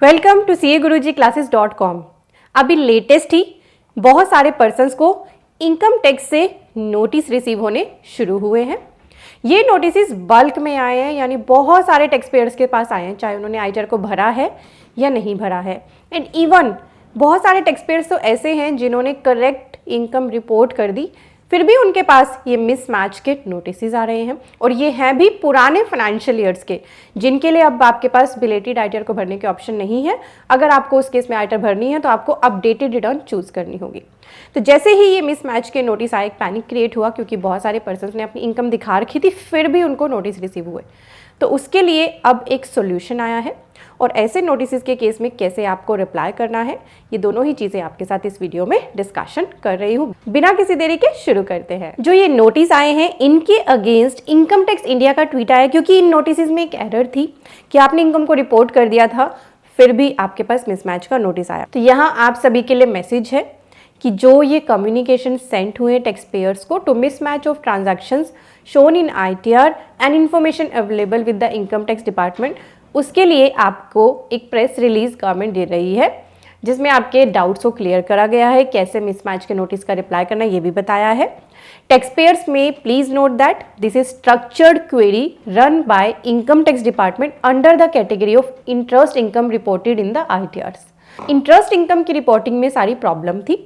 Welcome to CAGurujiClasses.com। अभी latest ही बहुत सारे पर्सन्स को इनकम टैक्स से नोटिस रिसीव होने शुरू हुए हैं। ये नोटिस बल्क में आए हैं, यानी बहुत सारे टैक्स पेयर्स के पास आए हैं, चाहे उन्होंने आईटीआर को भरा है या नहीं भरा है। एंड इवन बहुत सारे टैक्स पेयर्स तो ऐसे हैं जिन्होंने करेक्ट इनकम रिपोर्ट कर दी, फिर भी उनके पास ये मिसमैच के नोटिस आ रहे हैं। और ये हैं भी पुराने फाइनेंशियल ईयर्स के, जिनके लिए अब आपके पास बिलेटेड आईटीआर को भरने के ऑप्शन नहीं है। अगर आपको उस केस में आईटीआर भरनी है तो आपको अपडेटेड रिटर्न चूज करनी होगी। तो जैसे ही ये मिसमैच के नोटिस आए, एक पैनिक क्रिएट हुआ, क्योंकि बहुत सारे पर्सन्स ने अपनी इनकम दिखा रखी थी फिर भी उनको नोटिस रिसीव हुए। तो उसके लिए अब एक सोल्यूशन आया है, और ऐसे नोटिस के केस में कैसे आपको रिप्लाई करना है, ये दोनों ही चीज़ें आपके साथ इस वीडियो में डिस्कशन कर रही हूँ। बिना किसी देरी के शुरू करते हैं। जो ये नोटिस आए हैं, इनके अगेंस्ट इनकम टैक्स इंडिया का ट्वीट आया, क्योंकि इन नोटिस में एक एरर थी कि आपने इनकम को रिपोर्ट कर दिया था फिर भी आपके पास मिसमैच का नोटिस आया। तो यहाँ आप सभी के लिए मैसेज है कि जो ये कम्युनिकेशन सेंड हुए टैक्स पेयर्स को to mismatch of transactions shown in ITR and information available with the income tax department, उसके लिए आपको एक प्रेस रिलीज गवर्नमेंट दे रही है, जिसमें आपके डाउट्स को क्लियर करा गया है। कैसे मिसमैच के नोटिस का रिप्लाई करना ये भी बताया है। टैक्स पेयर्स में please note that this is structured query run by income tax department under the category of interest income reported in the ITRs. Interest income की रिपोर्टिंग में सारी प्रॉब्लम थी,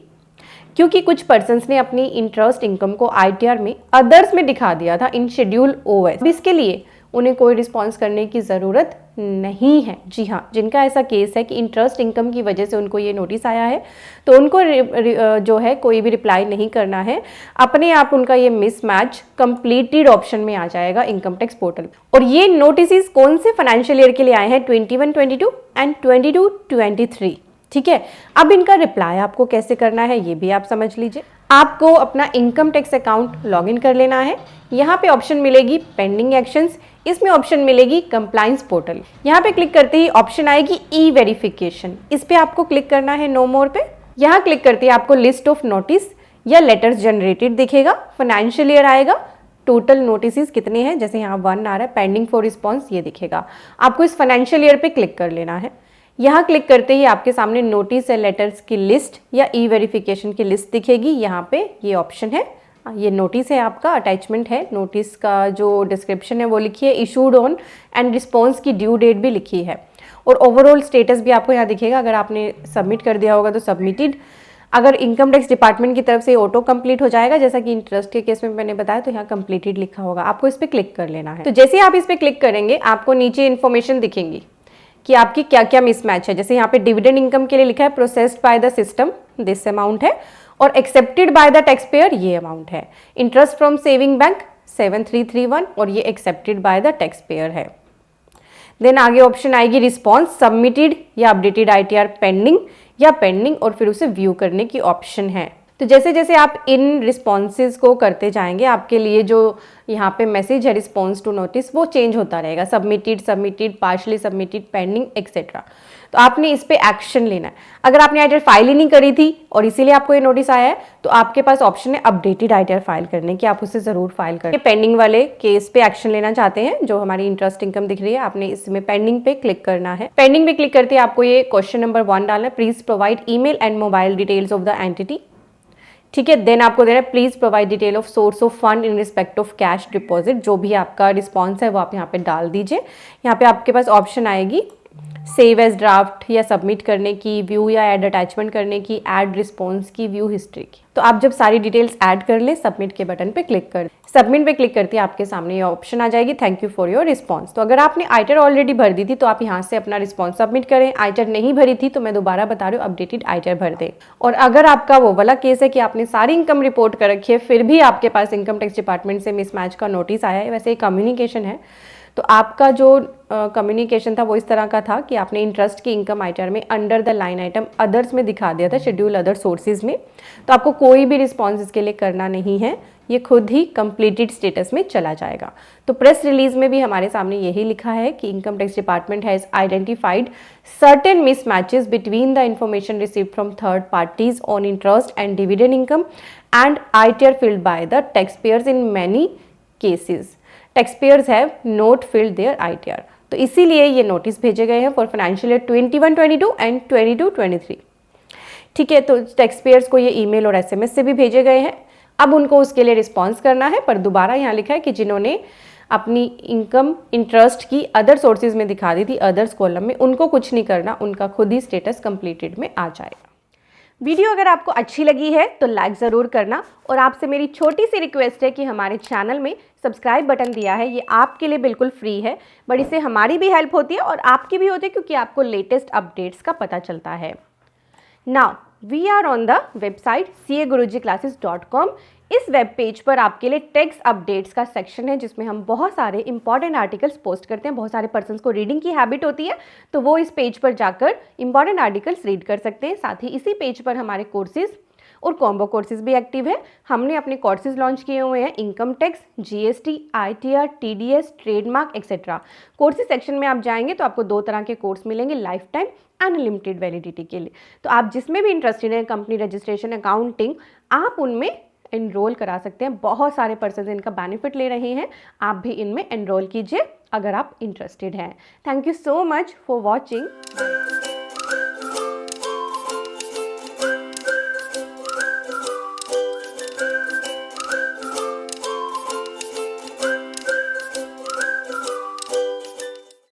क्योंकि कुछ पर्सन्स ने अपनी इंटरेस्ट इनकम को आईटीआर में अदर्स में दिखा दिया था इन शेड्यूल ओएस। इसके लिए उन्हें कोई रिस्पॉन्स करने की ज़रूरत नहीं है। जी हाँ, जिनका ऐसा केस है कि इंटरेस्ट इनकम की वजह से उनको ये नोटिस आया है, तो उनको जो है कोई भी रिप्लाई नहीं करना है। अपने आप उनका ये मिसमैच कंप्लीटेड ऑप्शन में आ जाएगा इनकम टैक्स पोर्टल। और ये नोटिस कौन से फाइनेंशियल ईयर के लिए आए हैं? 21-22 एंड 22-23। ठीक है, अब इनका रिप्लाई आपको कैसे करना है ये भी आप समझ लीजिए। आपको अपना इनकम टैक्स अकाउंट लॉगिन कर लेना है। यहाँ पे ऑप्शन मिलेगी पेंडिंग एक्शंस, इसमें ऑप्शन मिलेगी कंप्लायंस पोर्टल। यहाँ पे क्लिक करते ही ऑप्शन आएगी ई वेरिफिकेशन, इस पे आपको क्लिक करना है नो मोर पे। यहाँ क्लिक करते ही आपको लिस्ट ऑफ नोटिस या लेटर्स जनरेटेड दिखेगा, फाइनेंशियल ईयर आएगा, टोटल नोटिस कितने हैं, जैसे यहाँ 1 आ रहा है, पेंडिंग फॉर रिस्पॉन्स ये दिखेगा। आपको इस फाइनेंशियल ईयर पे क्लिक कर लेना है। यहाँ क्लिक करते ही आपके सामने नोटिस या लेटर्स की लिस्ट या ई वेरिफिकेशन की लिस्ट दिखेगी। यहाँ पे ये ऑप्शन है, ये नोटिस है आपका, अटैचमेंट है। नोटिस का जो डिस्क्रिप्शन है वो लिखी है, इशूड ऑन एंड रिस्पॉन्स की ड्यू डेट भी लिखी है, और ओवरऑल स्टेटस भी आपको यहाँ दिखेगा। अगर आपने सबमिट कर दिया होगा तो सबमिटेड, अगर इनकम टैक्स डिपार्टमेंट की तरफ से ऑटो कंप्लीट हो जाएगा, जैसा कि इंटरेस्ट के केस में मैंने बताया, तो यहाँ कंप्लीटेड लिखा होगा, आपको इस पर क्लिक कर लेना है। तो जैसे आप इस पर क्लिक करेंगे आपको नीचे इन्फॉर्मेशन दिखेंगी कि आपकी क्या क्या मिसमैच है। जैसे यहाँ पे डिविडेंड इनकम के लिए लिखा है processed by the system, this amount है, और accepted by the tax payer ये अमाउंट है। इंटरेस्ट फ्रॉम सेविंग बैंक 7331, और ये accepted by the tax payer है। देन आगे ऑप्शन आएगी रिस्पॉन्स सबमिटेड या अपडेटेड आईटीआर पेंडिंग या पेंडिंग, और फिर उसे व्यू करने की ऑप्शन है। तो जैसे जैसे आप इन रिस्पॉन्सेज को करते जाएंगे, आपके लिए जो यहाँ पे मैसेज है रिस्पॉन्स टू नोटिस वो चेंज होता रहेगा, submitted, partially submitted, pending etcetera. तो आपने इस पे एक्शन लेना है। अगर आपने आईटीआर फाइल ही नहीं करी थी और इसीलिए आपको ये नोटिस आया है, तो आपके पास ऑप्शन है अपडेटेड आईटीआर फाइल करने की, आप उसे जरूर फाइल करें। पेंडिंग वाले केस पे एक्शन लेना चाहते हैं, जो हमारी इंटरेस्ट इनकम दिख रही है, आपने इसमें पेंडिंग पे क्लिक करना है। पेंडिंग पे क्लिक करते ही आपको ये क्वेश्चन नंबर 1 डालना है, please provide email and mobile details of the entity. ठीक है, देन आपको देना है please provide detail of source of fund in respect of cash deposit. जो भी आपका रिस्पॉन्स है वो आप यहाँ पे डाल दीजिए। यहाँ पे आपके पास ऑप्शन आएगी सेव एज ड्राफ्ट या सबमिट करने की, व्यू या ऐड अटैचमेंट करने की, ऐड रिस्पॉन्स की, व्यू हिस्ट्री की। तो आप जब सारी डिटेल्स ऐड कर ले, सबमिट के बटन पे क्लिक कर, सबमिट पे क्लिक करते ही आपके सामने ये ऑप्शन आ जाएगी, thank you for your response. तो अगर आपने आईटीआर ऑलरेडी भर दी थी तो आप यहाँ से अपना रिस्पॉन्स सबमिट करें। आईटीआर नहीं भरी थी तो मैं दोबारा बता रही हूँ, अपडेटेड आईटीआर भर दें। और अगर आपका वो वाला केस है कि आपने सारी इनकम रिपोर्ट कर रखी है फिर भी आपके पास इनकम टैक्स डिपार्टमेंट से मिसमैच का नोटिस आया है, वैसे कम्युनिकेशन है, तो आपका जो कम्युनिकेशन था वो इस तरह का था कि आपने इंटरेस्ट की इनकम आईटीआर में under the line item others में दिखा दिया था, शेड्यूल अदर सोर्सेज में। तो आपको कोई भी रिस्पॉन्स इसके लिए करना नहीं है, ये खुद ही कंप्लीटेड स्टेटस में चला जाएगा। तो प्रेस रिलीज में भी हमारे सामने यही लिखा है कि income tax department has identified certain mismatches between the information received from third parties on interest and dividend income and ITR filed by the tax payers in many cases. Taxpayers have not filled their ITR. तो इसीलिए ये notice भेजे गए हैं for financial year 21-22 and 22-23। ठीक है, तो tax payers को ये ईमेल और SMS से भी भेजे गए हैं। अब उनको उसके लिए रिस्पॉन्स करना है, पर दोबारा यहाँ लिखा है कि जिन्होंने अपनी इनकम इंटरेस्ट की अदर सोर्सेज में दिखा दी थी, अदर्स कॉलम में, उनको कुछ नहीं करना, उनका खुद ही स्टेटस कंप्लीटेड में आ जाएगा। वीडियो अगर आपको अच्छी लगी है तो लाइक ज़रूर करना, और आपसे मेरी छोटी सी रिक्वेस्ट है कि हमारे चैनल में सब्सक्राइब बटन दिया है, ये आपके लिए बिल्कुल फ्री है, बट इससे हमारी भी हेल्प होती है और आपकी भी होती है, क्योंकि आपको लेटेस्ट अपडेट्स का पता चलता है। Now we are on the website CAGurujiClasses.com। इस वेब पेज पर आपके लिए टैक्स अपडेट्स का सेक्शन है, जिसमें हम बहुत सारे इंपॉर्टेंट आर्टिकल्स पोस्ट करते हैं। बहुत सारे पर्सन्स को रीडिंग की हैबिट होती है, तो वो इस पेज पर जाकर इंपॉर्टेंट आर्टिकल्स रीड कर सकते हैं। साथ ही इसी पेज पर हमारे कोर्सेज और कॉम्बो कोर्सेज भी एक्टिव है। हमने अपने कोर्सेज लॉन्च किए हुए हैं, income tax, GST, ITR, TDS, trademark etcetera. Courses section में आप जाएंगे तो आपको 2 तरह के कोर्स मिलेंगे, life time and limited validity के लिए। तो आप जिसमें भी इंटरेस्टेड हैं, कंपनी रजिस्ट्रेशन, अकाउंटिंग, आप उनमें एनरोल करा सकते हैं। बहुत सारे पर्सन इनका बेनिफिट ले रहे हैं, आप भी इनमें एनरोल कीजिए अगर आप इंटरेस्टेड हैं। Thank you so much for watching.